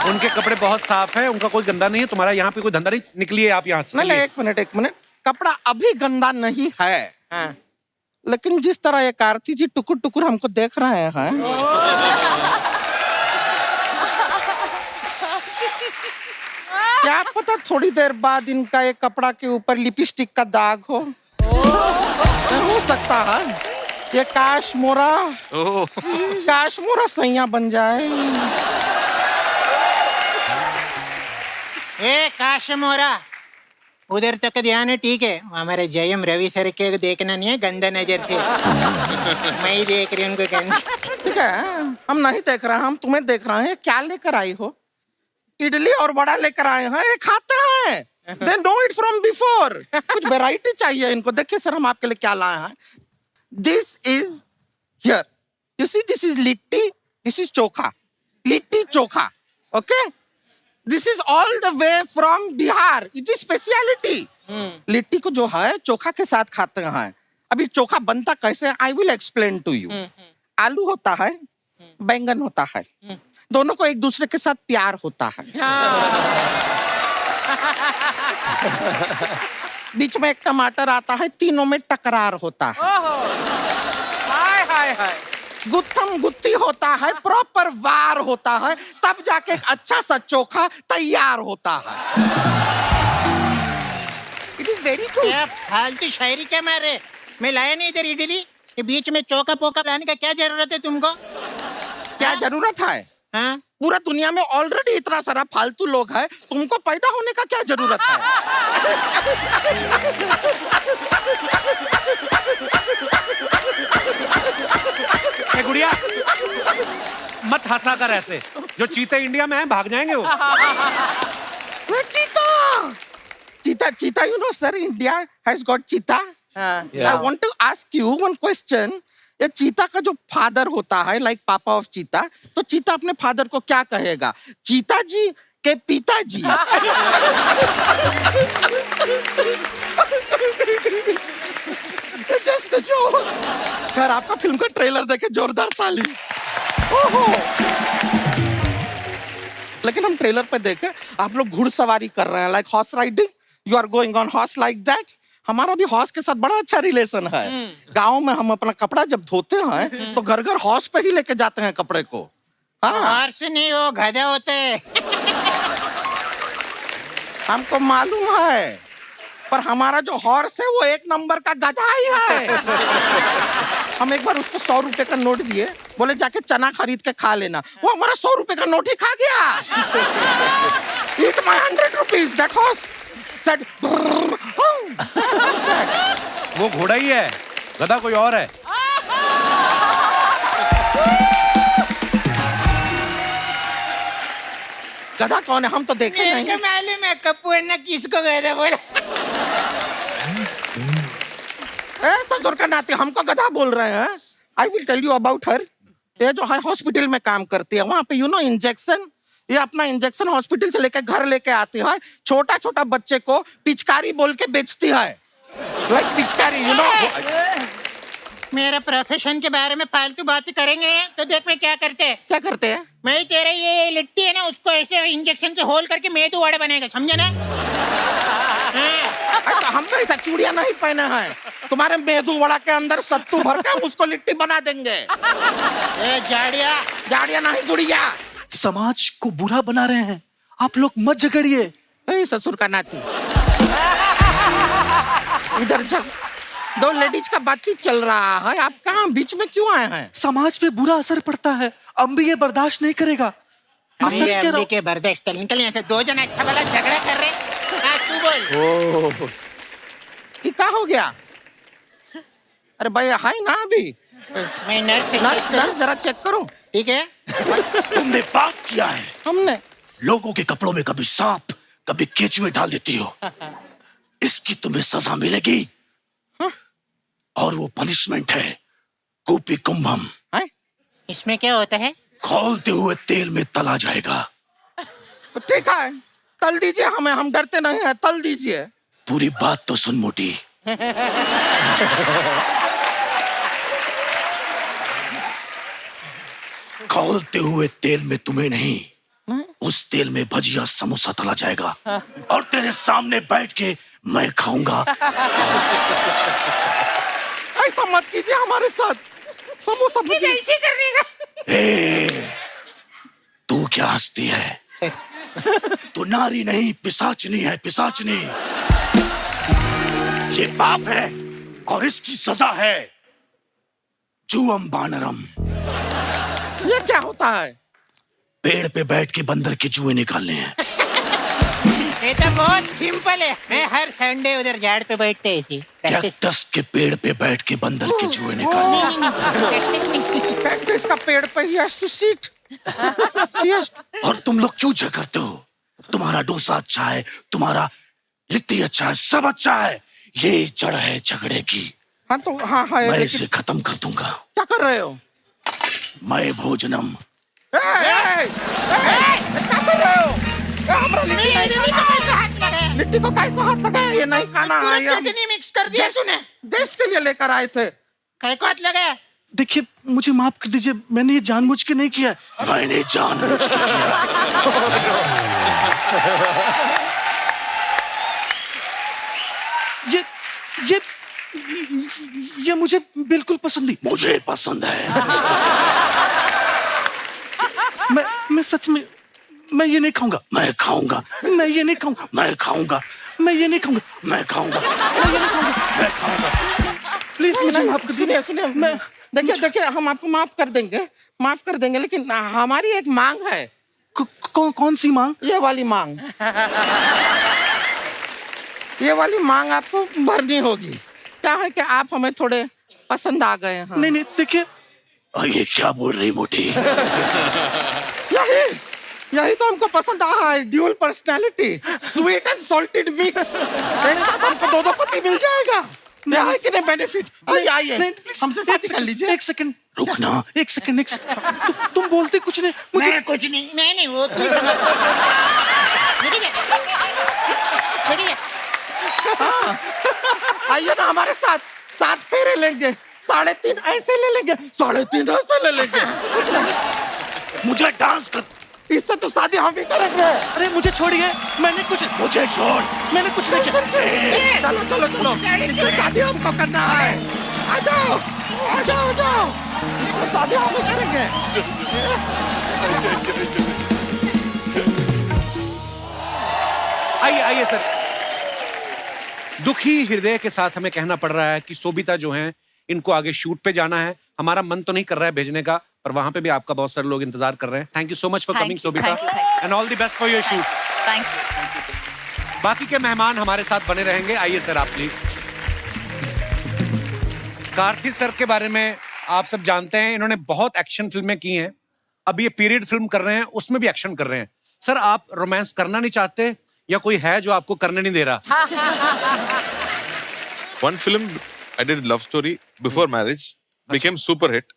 उनके कपड़े बहुत साफ हैं, उनका कोई गंदा नहीं है, तुम्हारा यहाँ पे कोई धंधा नहीं. निकलिए आप यहाँ से. नहीं, एक मिनट. कपड़ा अभी गंदा नहीं है. लेकिन जिस तरह ये कार्ती जी टुकुर टुकुर हमको देख रहे हैं, क्या पता थोड़ी देर बाद इनका ये कपड़ा के ऊपर लिपस्टिक का दाग हो सकता है. ये काश मोरा सैया बन जाए. ए काश मोरा, उधर तक ध्यान है, ठीक है. हमारे जयम रवि सर के देखना नहीं है गंदा नजर से. मैं ही देख रही हूँ उनको गंदा. ठीक है, हम नहीं देख रहे हैं, हम तुम्हें देख रहे हैं. क्या लेकर आई हो? इडली और वड़ा लेकर आए हैं. ये खाते हैं. They know it from before. कुछ वैरायटी चाहिए इनको. देखिए सर, हम आपके लिए क्या लाए हैं. This is here. You see, this is litti. This is chokha. Litti chokha. Okay? This is all the way from Bihar. It is speciality. Litti को जो है चोखा के साथ खाते हैं. अभी चोखा बनता कैसे? I will explain to you. आलू होता है, बैंगन होता है. दोनों को एक दूसरे के साथ प्यार होता है. बीच में एक टमाटर आता है, तीनों में टकरार होता है. गुत्थम गुत्ती होता है, प्रॉपर वार होता है, तब जाके एक अच्छा सा चोखा तैयार होता है. It is very good. क्या फालतू शायरी क्या मारे? मैं लाया नहीं इधर इडली. ये बीच में चौका पोका लाने का क्या जरूरत है तुमको? क्या जरूरत है? हाँ? पूरा दुनिया में ऑलरेडी इतना सारा फालतू लोग है, तुमको पैदा होने का क्या जरूरत है? ए गुड़िया, मत हंसा कर ऐसे. जो चीते इंडिया में हैं भाग जाएंगे वो. चीता, you know sir, India has got cheetah. Yeah. I want to ask you one question. ये चीता का जो फादर होता है, लाइक पापा ऑफ चीता, तो चीता अपने फादर को क्या कहेगा? चीता जी के पिताजी. Just joke. खैर, आपका फिल्म का ट्रेलर देखे जोरदार ताली. ओहो. लेकिन हम ट्रेलर पे देखे आप लोग घुड़सवारी कर रहे हैं, like horse riding. You are going on horse like that. हमारा भी हॉर्स के साथ बड़ा अच्छा रिलेशन है. गांव में हम अपना कपड़ा जब धोते हैं तो घर घर हॉर्स पे ही लेके जाते हैं कपड़े को. हॉर्स नहीं, वो गधा होते हैं. हमको मालूम है, पर हमारा जो हॉर्स है वो एक नंबर का गधा ही है. हम एक बार उसको 100 रुपए का नोट दिए, बोले जाके चना खरीद के खा लेना. वो हमारा 100 रुपए का नोट ही खा गया. Eat my 100 rupees. That horse said. वो घोड़ा ही है, गधा कोई और है. गधा कौन है? हम तो देखे मेरे नहीं. को मालूम है कप्पू अन्ना किसको गधा बोला. ससुर का नाते हमको गधा बोल रहे हैं. I will tell you about her. ये जो है हॉस्पिटल में काम करती है, वहां पे यू नो इंजेक्शन, ये अपना इंजेक्शन हॉस्पिटल से लेकर घर लेके आती है. छोटा छोटा बच्चे को पिचकारी बोल के बेचती है. लाइक पिचकारी, यू नो. मेरे प्रोफेशन के बारे में फालतू बातें करेंगे तो देख मैं क्या करते हैं. क्या करते हैं? मैं तेरा ये लिट्टी है ना, उसको ऐसे इंजेक्शन से होल करके मेदू वड़ा बनेगा, समझे ना? तो हम भी ऐसा चूड़ियां नहीं पहने हैं. तुम्हारे मेदू वड़ा के अंदर सत्तू भर के उसको लिट्टी बना देंगे. जाड़िया नहीं गुड़िया. समाज को बुरा बना रहे हैं आप लोग, मत झगड़िए. ससुर का नाती, इधर जा. 2 लेडीज का बातचीत चल रहा है, आप कहाँ बीच में क्यों आए हैं? समाज पे बुरा असर पड़ता है, अम्बी ये बर्दाश्त नहीं करेगा. मैं सच कह रहा हूं. के बर्दाश्त निकल यहाँ से. 2 जन अच्छा वाला झगड़ा कर रहे. हाँ, तू बोल. ये क्या हो गया? अरे भाई हाय ना अभी. मैं नर्स जरा चेक करो. ठीक है. तुमने पाप किया है. हमने लोगों के कपड़ों में कभी सांप, कभी केचुए डाल देती हो. इसकी तुम्हें सजा मिलेगी. और वो पनिशमेंट है कूपी कुंभम. इसमें क्या होता है? खौलते हुए तेल में तला जाएगा. तो ठीक है, तल दीजिए हमें, हम डरते नहीं हैं, तल दीजिए। पूरी बात तो सुन मोटी। खौलते हुए तेल में तुम्हें नहीं, उस तेल में भजिया समोसा तला जाएगा और तेरे सामने बैठ के मैं खाऊंगा। ऐसा मत कीजिए हमारे साथ, समोसा भुजिया ऐसे करने का। ए, तू क्या हंसती है? तू नारी नहीं, पिशाचनी है, पिशाचनी। ये पाप है और इसकी सजा है जुअम बानरम। ये क्या होता है? पेड़ पे बैठ के बंदर के जुए निकालने हैं। ये तो बहुत सिंपल है, मैं हर संडे उधर झाड़ पे बैठते हैं ऐसे प्रैक्टिस। कैक्टस के पेड़ पे बैठ के बंदर के जुए निकालने। नहीं। कैक्टस का पेड़ पे ही has to sit। और तुम लोग क्यों झगड़ते हो? तुम्हारा डोसा अच्छा है, तुम्हारा लिट्टी अच्छा है, सब अच्छा है। ये जड़ है झगड़े की। हाँ तो हाँ हाँ, मैं लेकिन इसे खत्म कर दूंगा। क्या कर रहे हो? मैं भोजनम। क्या कर रहे हो? हमारा लिट्टी को काय को हाथ लगाया? ये नहीं खाना है। चटनी मिक्स कर दिया तूने। गेस्ट के लिए लेकर आए थे। काय को हाथ लगाया? देखिए मुझे माफ कर दीजिए, मैंने ये जानबूझ के नहीं किया। मैंने जानबूझ के किया। ये मुझे बिल्कुल पसंद नहीं। मुझे पसंद है। मैं सच में मैं ये नहीं खाऊंगा। मैं खाऊंगा। मैं ये नहीं खाऊंगा। मैं खाऊंगा। मैं ये नहीं खाऊंगा। मैं खाऊंगा। मैं ये नहीं खाऊंगा। मैं खाऊंगा। प्लीज मुझे माफ कर दीजिए। सुनिए मैं देखिए हम आपको माफ कर देंगे, लेकिन हमारी एक मांग है। कौन सी मांग? ये वाली मांग। ये वाली मांग आपको भरनी होगी। क्या है कि आप हमें थोड़े पसंद आ गए हैं। नहीं देखिए, ये क्या बोल रही मोटी? यही तो हमको पसंद आ है। Dual personality, sweet and salted mix. एक साथ हमको दो पति मिल जाएगा। है कि नहीं बेनिफिट? आइए हमसे शादी कर लीजिए। एक सेकंड रुकना, एक सेकंड। तुम बोलते कुछ नहीं। मैं कुछ नहीं वो देखिए आइए ना हमारे साथ, 7 फेरे लेंगे, 3.5 ऐसे ले लेंगे, 3.5 ऐसे ले लेंगे। कुछ नहीं, मुझे डांस कर। इससे तो शादी हम ही करेंगे। अरे मुझे छोड़िए, मैंने कुछ। मुझे छोड़, मैंने कुछ नहीं किया। चलो इससे शादी हमको करना है। आ जाओ इससे शादी हम ही करेंगे। आइए सर। दुखी हृदय के साथ हमें कहना पड़ रहा है कि सोबिता जो हैं, इनको आगे शूट पे जाना है। हमारा मन तो नहीं कर रहा है भेजने का, पर वहां पे भी आपका बहुत सारे लोग इंतजार कर रहे हैं। Thank you so much for coming Sobita, and all the best for your shoot. Thank you. बाकी के मेहमान हमारे साथ बने रहेंगे। आइए सर आप प्लीज। कार्थिक सर के बारे में आप सब जानते हैं, इन्होंने बहुत एक्शन फिल्में की हैं। अब ये पीरियड फिल्म कर रहे हैं, उसमें भी एक्शन कर रहे हैं। सर आप रोमांस करना नहीं चाहते, या कोई है जो आपको करने नहीं दे रहा? One film I did love story before marriage, became super hit.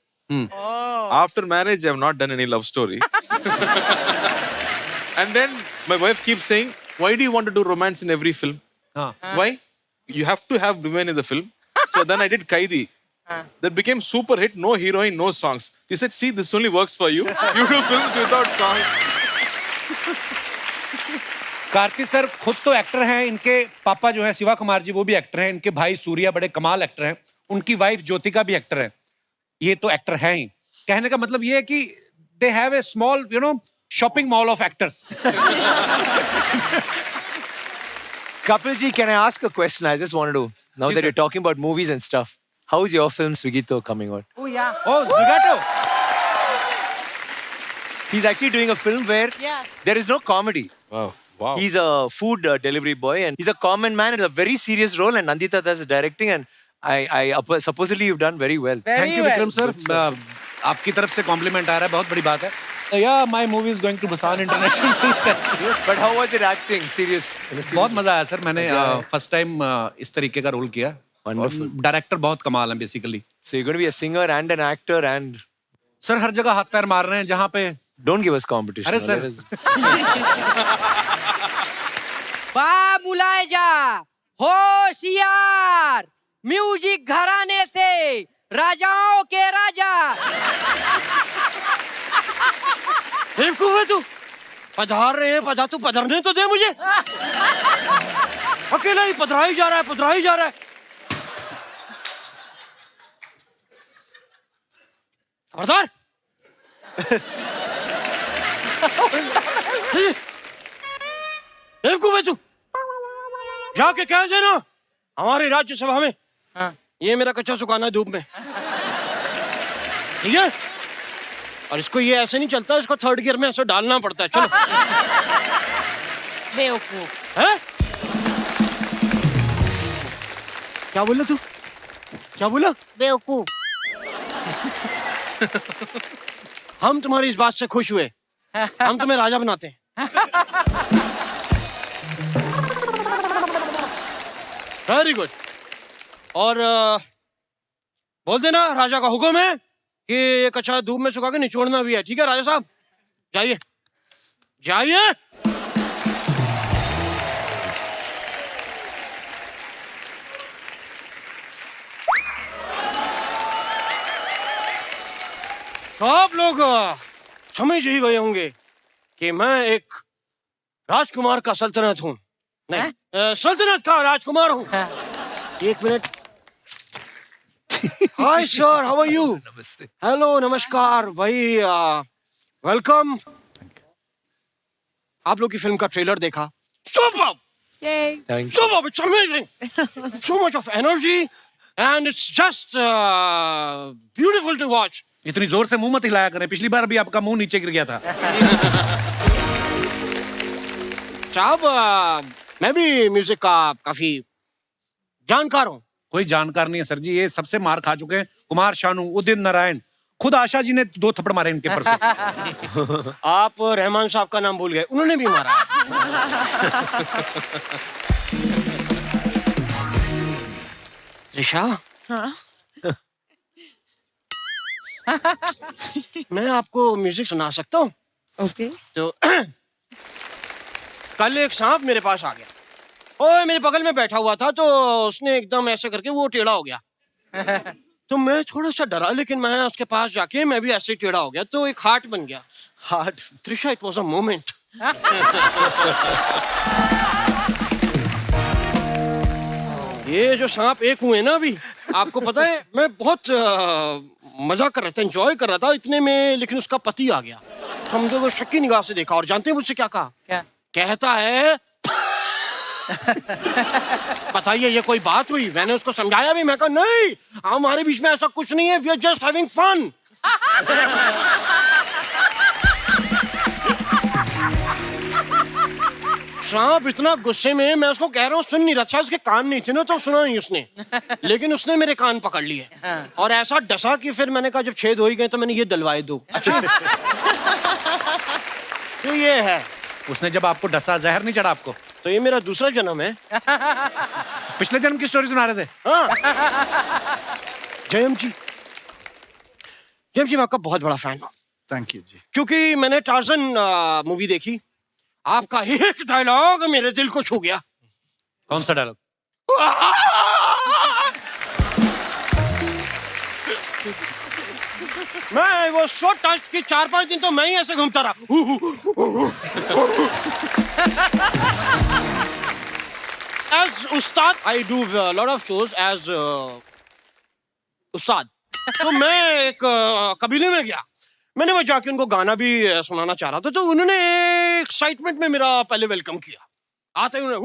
After marriage, I have not done any love story. And then my wife keeps saying, "Why do you want to do romance in every film? Why? You have to have women in the film." So then I did Kaidi. That became super hit. No heroine, no songs. She said, "See, this only works for you. You do films without songs." Kartik sir खुद तो actor हैं, इनके पापा जो है शिवा कुमार जी वो भी actor हैं, इनके भाई सूर्या बड़े कमाल एक्टर हैं, उनकी वाइफ ज्योतिका भी एक्टर है। ये तो एक्टर हैं ही। कहने का मतलब ये है कि they have a small shopping mall of actors. Kapil ji, can I ask a question? I just wanted to, now that you're talking about movies and stuff, how is your film Swigito coming out? Oh yeah. Oh, Zwigato. He's actually doing a film where there is no comedy. Wow. He's a food delivery boy and he's a common man. It's a very serious role and Nandita does the directing and I supposedly you've done very well. Thank you Vikram sir. आपकी तरफ से complement आ रहा है, बहुत बड़ी बात है। Yeah, my movie is going to Busan International Film Festival. But how was it acting? Serious? बहुत मजा आया सर। मैंने फर्स्ट टाइम इस तरीके का रोल किया। Wonderful. डायरेक्टर बहुत कमाल है basically. So you're going to be a singer and an actor and सर हर जगह हाथ पैर मार रहे हैं जहाँ पे। don't give us competition. अरे सर बुलाए जा होशियार म्यूजिक घराने से राजाओं के राजा। बेवकूफ है तू, पधार रहे हैं पधार, तू पधरने तो दे मुझे। अकेला ही पधरा ही जा रहा है, पधरा ही जा रहा है। खबरदार। बेवकूफ है तू, जाके कह देना हमारी राज्यसभा में ये मेरा कच्चा सुखाना है धूप में, ठीक है? और इसको ये ऐसे नहीं चलता, इसको थर्ड गियर में ऐसे डालना पड़ता है। चलो। बेवकूफ है? क्या बोला तू? क्या बोला? बेवकूफ। हम तुम्हारी इस बात से खुश हुए, हम तुम्हें राजा बनाते हैं। Very good. और बोल देना राजा का हुक्म है कि ये कच्चा धूप में सुखा के निचोड़ना भी है, ठीक है राजा साहब? जाइए जाइए। तो आप लोग समझ ही गए होंगे कि मैं एक राजकुमार का सल्तनत हूँ, नहीं सल्तनत का राजकुमार हूँ। एक minute. Hi sir, how are you? नमस्ते। हेलो, नमस्कार भाई, वेलकम। आप लोग की फिल्म का ट्रेलर देखा, superb, thank you. Superb, it's amazing, so much of energy and it's just beautiful to watch. इतनी जोर से मुंह मत हिलाया करें, पिछली बार भी आपका मुंह नीचे गिर गया था। साहब मैं भी म्यूजिक का काफी जानकार हूँ। कोई जानकार नहीं है सर जी, ये सबसे मार खा चुके हैं। कुमार शानू, उदित नारायण, खुद आशा जी ने 2 थप्पड़ मारे इनके परसों। आप रहमान साहब का नाम भूल गए, उन्होंने भी मारा। त्रिशा, मैं आपको म्यूजिक सुना सकता हूँ? Okay. तो कल एक सांप मेरे पास आ गया, ओए मेरे बगल में बैठा हुआ था, तो उसने एकदम ऐसे करके वो टेढ़ा हो गया। तो मैं थोड़ा सा डरा, लेकिन मैं उसके पास जाके मैं भी ऐसे टेढ़ा हो गया, तो एक हार्ट बन गया। Heart, Trisha, it was a moment. ये जो सांप एक हुए ना अभी, आपको पता है मैं बहुत मजा कर रहा था, एंजॉय कर रहा था इतने में, लेकिन उसका पति आ गया। हम लोगों को शक्की निगाह से देखा, और जानते हैं मुझसे क्या कहा? क्या? कहता है बताइए ये कोई बात हुई? मैंने उसको समझाया भी, मैं कहा नहीं हमारे बीच में ऐसा कुछ नहीं है, we are just having fun. सांप इतना गुस्से में, मैं उसको कह रहा हूँ सुन नहीं रहा, अच्छा उसके कान नहीं थे ना, तो सुना नहीं उसने, लेकिन उसने मेरे कान पकड़ लिए और ऐसा डसा कि फिर मैंने कहा जब छेद हो ही गए तो मैंने ये डलवाए दो। तो ये है। उसने जब आपको डसा, जहर नहीं चढ़ा आपको? तो ये मेरा दूसरा जन्म है। पिछले जन्म की स्टोरी सुना रहे थे? हाँ। जयम जी, जयम जी मैं आपका बहुत बड़ा फैन हूँ। थैंक यू जी। क्योंकि मैंने टार्जन मूवी देखी, आपका एक डायलॉग मेरे दिल को छू गया। कौन सा डायलॉग? मैं वो सो टच की 4-5 दिन तो मैं ही ऐसे घूमता रहा। As Ustad, I do a lot of shows as उस्ताद। तो मैं एक कबीले में गया, मैंने वहां जाके उनको गाना भी सुनाना चाह रहा था, तो उन्होंने एक्साइटमेंट में मेरा पहले वेलकम किया। आते ही उन्होंने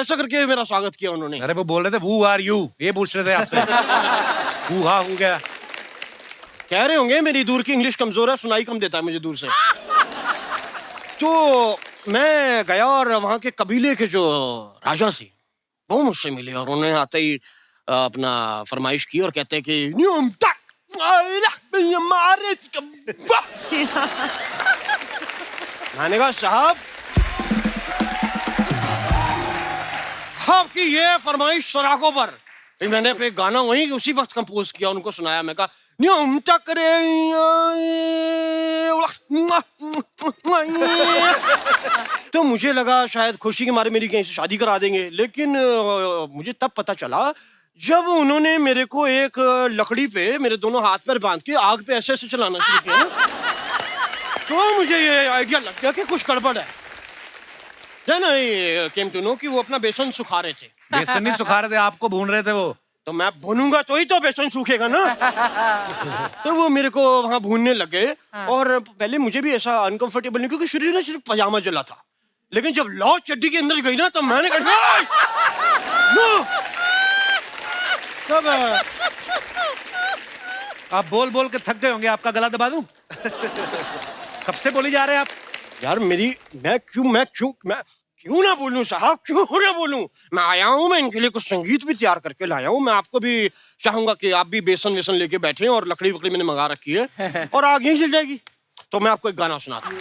ऐसा करके मेरा स्वागत किया उन्होंने। अरे वो बोल रहे थे who are you, ये पूछ रहे थे आपसे। who हा हो गया। कह रहे होंगे मेरी दूर की इंग्लिश कमजोर है, सुनाई कम देता है मुझे दूर से। तो मैं गया और वहां के कबीले के जो राजा थे वो मुझसे मिले, और उन्होंने आते ही अपना फरमाइश की और कहते हैं कि मैंने कहा साहब आपकी ये फरमाइश सराखों पर। फिर मैंने फिर गाना वहीं उसी वक्त कंपोज किया, उनको सुनाया। मैं कहा न्यूम टकरे तो मुझे लगा शायद खुशी के मारे मेरी कहीं से शादी करा देंगे, लेकिन मुझे तब पता चला जब उन्होंने मेरे को एक लकड़ी पे मेरे दोनों हाथ पैर बांध के आग पे ऐसे ऐसे चलाना शुरू किया ना, तो मुझे ये आइडिया लग गया कि कुछ गड़बड़ है। Then I came to know कि वो अपना बेसन सुखा रहे थे। बेसन नहीं सुखा रहे थे, आपको भून रहे थे वो। तो मैं भूनूंगा तो ही तो बेसन सूखेगा ना। तो वो मेरे को वहां भूनने लगे और पहले मुझे भी ऐसा अनकंफर्टेबल नहीं, क्योंकि शरीर में सिर्फ पजामा जला था, लेकिन जब लौ चड्डी के अंदर गई ना तो मैंने कहा नो। तब आप बोल बोल के थक गए होंगे, आपका गला दबा दूं? कब से बोली जा रहे हैं आप? यार मैं क्यों ना बोलूं साहब, क्यों ना बोलूं? मैं आया हूं, मैं इनके लिए कुछ संगीत भी तैयार करके लाया हूं। मैं आपको भी चाहूंगा कि आप भी बेसन वेसन लेके बैठे, और लकड़ी वकड़ी मैंने मंगा रखी है और आग यहीं चल जाएगी। तो मैं आपको एक गाना सुनाता हूं।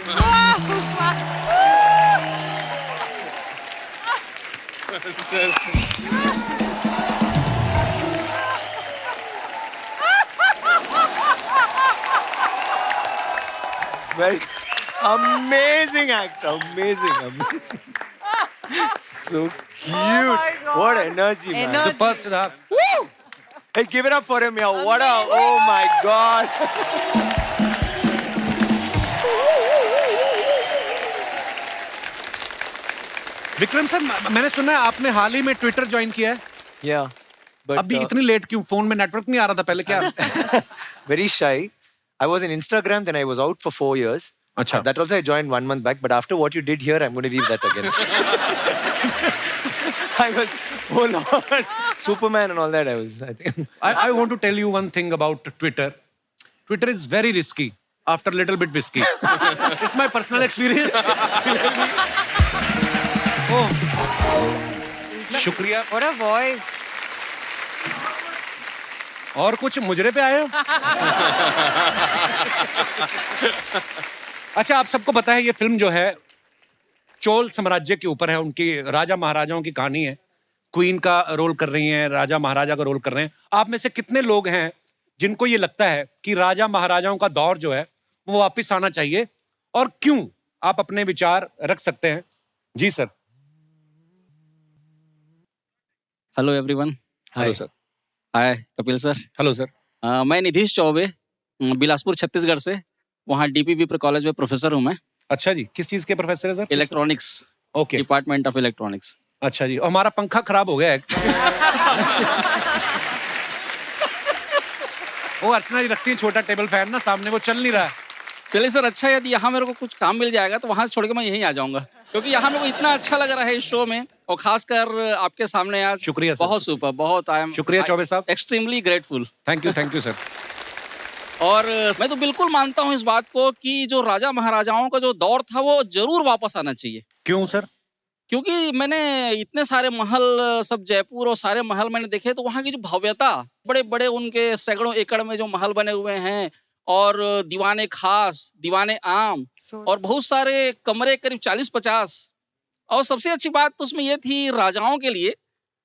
Very amazing actor, amazing. So cute. What energy, man. Energy. Superb, Siddharth. Woo! Hey, give it up for him, yeah. What a, oh my God. Vikram sir, मैंने सुना है आपने हाल ही में ट्विटर ज्वाइन किया है। Yeah, but अभी इतनी लेट क्यों? फोन में नेटवर्क नहीं आ रहा था पहले क्या? very shy. I was in Instagram, then I was out for 4 years. Achha. That also I joined 1 month back, but after what you did here, I'm going to leave that again. I was full on Superman and all that. I think. I want to tell you one thing about Twitter. Twitter is very risky after a little bit whiskey. It's my personal experience. Oh. शुक्रिया। What a voice. और कुछ मुजरे पे आए हो? अच्छा, आप सबको पता है ये फिल्म जो है चोल साम्राज्य के ऊपर है, उनकी राजा महाराजाओं की कहानी है। क्वीन का रोल कर रही हैं, राजा महाराजा का रोल कर रहे हैं। आप में से कितने लोग हैं जिनको ये लगता है कि राजा महाराजाओं का दौर जो है वो वापस आना चाहिए, और क्यों? आप अपने विचार रख सकते हैं। जी sir. Hello everyone. Hello sir. Hi Kapil sir. Hello sir. मैं निधीश चौबे, बिलासपुर छत्तीसगढ़ से। वहाँ डीपीवी कॉलेज में प्रोफेसर हूँ मैं। अच्छा जी, किस चीज के प्रोफेसर है sir? Electronics. Okay. Department of electronics. अच्छा जी, हमारा पंखा खराब हो गया है। वो अर्चना जी रखती है छोटा टेबल फैन ना सामने, वो चल नहीं रहा है। चलिए सर, अच्छा यदि यहाँ मेरे को कुछ काम मिल जाएगा तो वहाँ से छोड़ के मैं यहीं आ जाऊँगा, क्योंकि यहाँ मेरे को इतना अच्छा लग रहा है इस शो में, और खासकर आपके सामने आज। शुक्रिया सर। बहुत सुपर, बहुत आई एम शुक्रिया चौबे साहब। Extremely grateful. Thank you sir. और मैं तो बिल्कुल मानता हूँ इस बात को कि जो राजा महाराजाओं का जो दौर था वो जरूर वापस आना चाहिए। क्यों सर? क्योंकि मैंने इतने सारे महल, सब जयपुर और सारे महल मैंने देखे, तो वहाँ की जो भव्यता, बड़े बड़े उनके सैकड़ों एकड़ में जो महल बने हुए हैं, और दीवाने खास, दीवाने आम, और बहुत सारे कमरे, करीब 40-50। और सबसे अच्छी बात तो उसमें ये थी राजाओं के लिए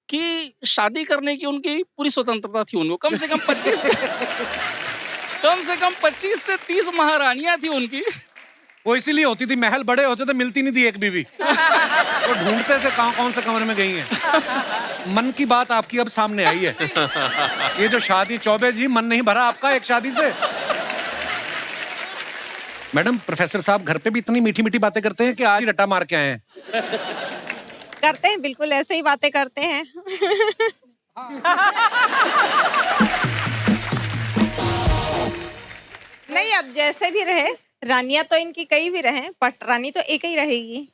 कि शादी करने की उनकी पूरी स्वतंत्रता थी उनको। कम से कम 25 से 30 महारानियां थी उनकी। वो इसीलिए होती थी, महल बड़े होते थे, मिलती नहीं थी एक बीवी। तो ढूंढते थे कौन से कमरे में गई हैं। मन की बात आपकी अब सामने आई है। ये जो शादी, चौबे जी, मन नहीं भरा आपका एक शादी से? मैडम, प्रोफेसर साहब घर पे भी इतनी मीठी मीठी बातें करते हैं कि आज ही रट्टा मार के आए हैं? करते हैं, बिल्कुल ऐसे ही बातें करते हैं। नहीं, अब जैसे भी रहे, रानियां तो इनकी कई भी रहे, बट रानी तो एक ही रहेगी।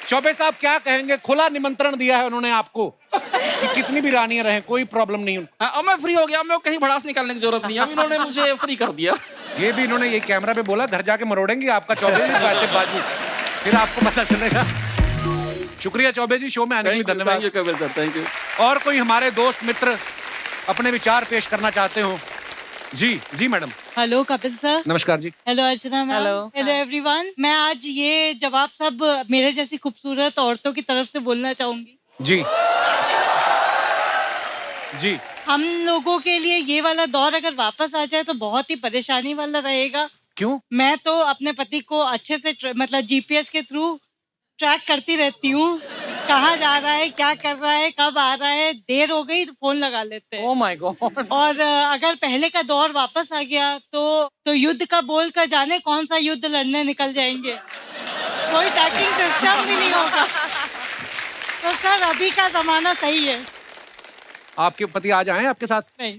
चौबे साहब क्या कहेंगे? खुला निमंत्रण दिया है उन्होंने आपको कि कितनी भी रानियां रहें, कोई प्रॉब्लम नहीं। अब मैं फ्री हो गया, मैं कहीं भड़ास निकालने की जरूरत नहीं है, अब इन्होंने मुझे फ्री कर दिया। ये भी इन्होंने ये कैमरा पे बोला, घर जाके मरोड़ेंगे आपका चौबे जी वैसे बाजू, फिर आपको पता चलेगा। शुक्रिया चौबे जी, शो में आने के लिए धन्यवाद। Thank you Kapil sir, thank you. और कोई हमारे दोस्त मित्र अपने विचार पेश करना चाहते हो? जी मैडम। Hello Kapil sir. नमस्कार जी। हेलो अर्चना मैम। Hello everyone. मैं आज ये जवाब सब मेरे जैसी खूबसूरत औरतों की तरफ से बोलना चाहूंगी। जी। हम लोगों के लिए ये वाला दौर अगर वापस आ जाए तो बहुत ही परेशानी वाला रहेगा, क्यों? मैं तो अपने पति को अच्छे से मतलब जीपीएस के थ्रू ट्रैक करती रहती हूँ, कहाँ जा रहा है, क्या कर रहा है, कब आ रहा है, देर हो गई तो फोन लगा लेते हैं। Oh my God. और अगर पहले का दौर वापस आ गया तो युद्ध का बोल कर जाने कौन सा युद्ध लड़ने निकल जाएंगे, कोई ट्रैकिंग सिस्टम भी नहीं होगा। तो सर अभी का जमाना सही है। आपके पति आज आए हैं आपके साथ? नहीं।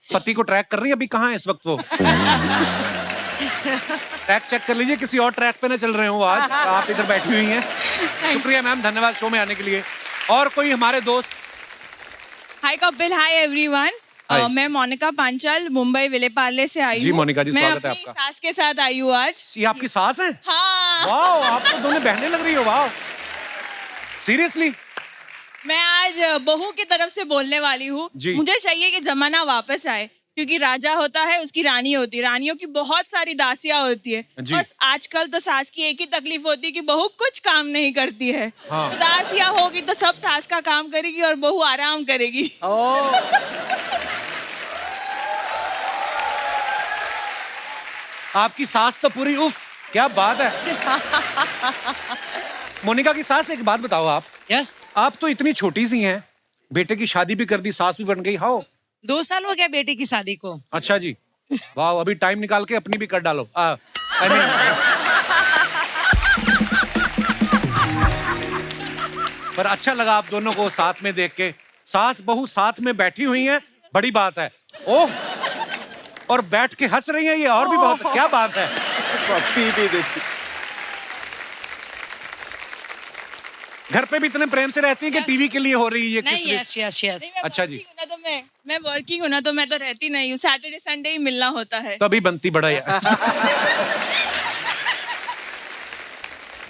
पति को ट्रैक कर रही है, अभी कहाँ है इस वक्त वो? ट्रैक चेक कर लीजिए, किसी और ट्रैक पे ना चल रहे हो आज। आप इधर बैठी हुई हैं। शुक्रिया मैम, धन्यवाद शो में आने के लिए। और कोई हमारे दोस्त? हाय कपिल, हाय एवरीवन। मैं मोनिका पांचाल मुंबई विलेपार्ले से आई हूँ। जी मोनिका जी, मैं स्वागत है अपनी आपका। सास के साथ आई हूँ आज। ये आपकी सास है? हाँ। वाह, आप तो दोनों बहनें लग रही हो। वाह, सीरियसली? मैं आज बहू की तरफ से बोलने वाली हूँ। मुझे चाहिए कि जमाना वापस आए, क्योंकि राजा होता है, उसकी रानी होती है, रानियों की बहुत सारी दासियां होती है। और आजकल तो सास की एक ही तकलीफ होती है कि बहू कुछ काम नहीं करती है। हाँ। तो दासियां होगी तो सब सास का काम करेगी और बहू आराम करेगी। आपकी सास तो पूरी उफ, क्या बात है। मोनिका की सास, एक बात बताओ आप। यस। आप तो इतनी छोटी सी हैं, बेटे की शादी भी कर दी, सास भी बन गई। हाउ? 2 साल हो गया बेटी की शादी को। अच्छा जी, वाह, अभी टाइम निकाल के अपनी भी कर डालो। पर अच्छा लगा आप दोनों को साथ में देख के। सास बहू साथ में बैठी हुई हैं, बड़ी बात है। ओह, और बैठ के हंस रही हैं, ये और भी बहुत, क्या बात है। पप्पी भी देखी। घर पे भी इतने प्रेम से रहती है कि टीवी के लिए हो रही है ये? नहीं, यस। अच्छा जी। तो मैं वर्किंग हूँ ना, तो मैं तो रहती नहीं हूँ, सैटरडे संडे ही मिलना होता है। तभी बनती बड़ा है।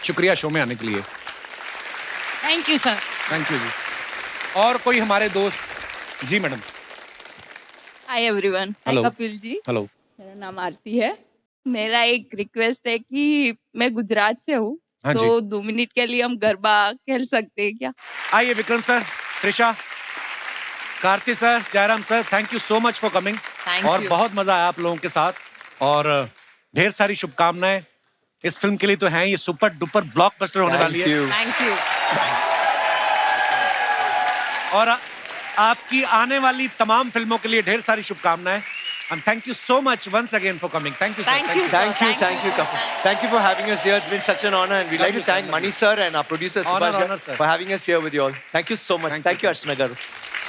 शुक्रिया शो में आने के लिए। Thank you sir. Thank you जी। और कोई हमारे दोस्त? जी madam. Hi everyone. Hi hello. Kapil ji. Hello. मेरा नाम आरती है। मेरा एक रिक्वेस्ट है कि मैं गुजरात से हूँ, हाँ तो 2 मिनट के लिए हम गरबा खेल सकते हैं क्या? आइए Vikram sir, Trisha, Karti sir, Jairam sir, thank you so much for coming. और बहुत मजा आया आप लोगों के साथ, और ढेर सारी शुभकामनाएं इस फिल्म के लिए तो हैं। ये सुपर डुपर ब्लॉकबस्टर होने वाली है। Thank you. और आपकी आने वाली तमाम फिल्मों के लिए ढेर सारी शुभकामनाएं। And thank you so much once again for coming. Thank you, sir. Thank you, Thank you, couple. Thank you for having us here. It's been such an honor, and we'd like to thank Mani sir and our producer Subhash honor, sir. for having us here with you all. Thank you so much. Thank you, Archana garu.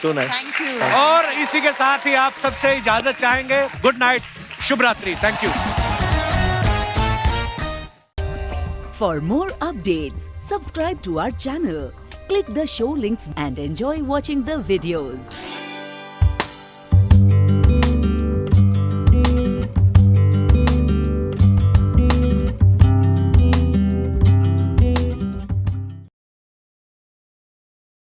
So nice. Thank you. और इसी के साथ ही आप सबसे इजाजत चाहेंगे। Good night, शुभ रात्रि। Thank you. For more updates, subscribe to our channel, click the show links and enjoy watching the videos.